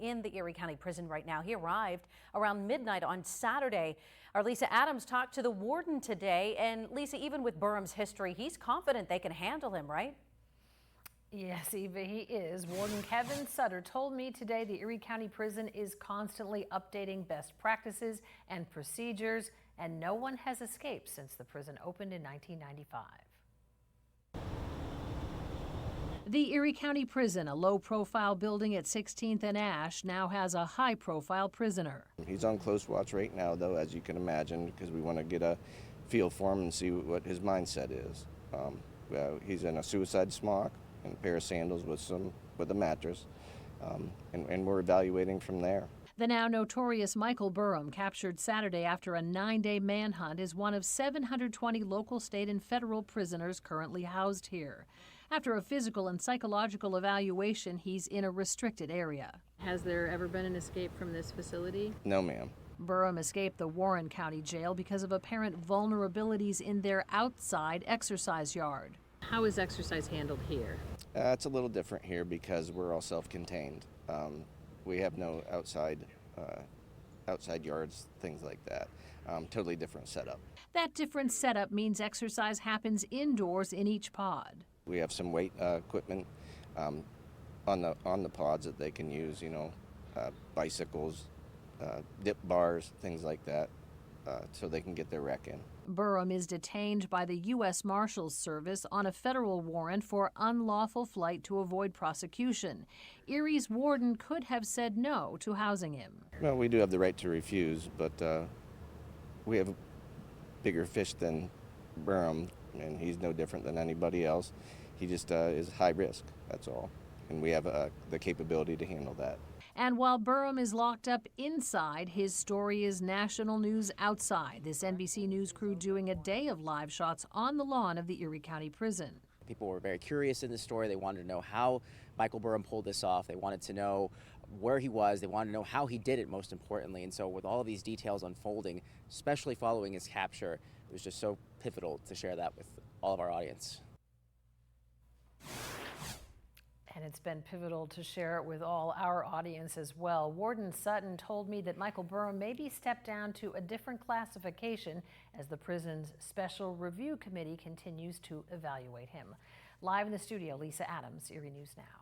in the Erie County Prison right now. He arrived around midnight on Saturday. Our Lisa Adams talked to the warden today, and Lisa, even with Burham's history, he's confident they can handle him, right? Yes, Eva, he is. Warden Kevin Sutter told me today the Erie County Prison is constantly updating best practices and procedures, and no one has escaped since the prison opened in 1995. The Erie County Prison, a low-profile building at 16th and Ash, now has a high-profile prisoner. He's on close watch right now, though, as you can imagine, because we want to get a feel for him and see what his mindset is. He's in a suicide smock and a pair of sandals with a mattress, and we're evaluating from there. The now notorious Michael Burham, captured Saturday after a 9-day manhunt, is one of 720 local, state, and federal prisoners currently housed here. After a physical and psychological evaluation, he's in a restricted area. Has there ever been an escape from this facility? No, ma'am. Burham escaped the Warren County Jail because of apparent vulnerabilities in their outside exercise yard. How is exercise handled here? It's a little different here because we're all self-contained. We have no outside yards, things like that. Totally different setup. That different setup means exercise happens indoors in each pod. We have some weight equipment on the pods that they can use, bicycles, dip bars, things like that, so they can get their rec in. Burham is detained by the U.S. Marshals Service on a federal warrant for unlawful flight to avoid prosecution. Erie's warden could have said no to housing him. Well, we do have the right to refuse, but we have bigger fish than Burham, and he's no different than anybody else. He just is high risk, that's all. And we have the capability to handle that. And while Burham is locked up inside, his story is national news outside. This NBC News crew doing a day of live shots on the lawn of the Erie County Prison. People were very curious in the story. They wanted to know how Michael Burham pulled this off. They wanted to know where he was. They wanted to know how he did it, most importantly. And so with all of these details unfolding, especially following his capture, it was just so pivotal to share that with all of our audience. And it's been pivotal to share it with all our audience as well. Warden Sutton told me that Michael Burham maybe stepped down to a different classification as the prison's Special Review Committee continues to evaluate him. Live in the studio, Lisa Adams, Erie News Now.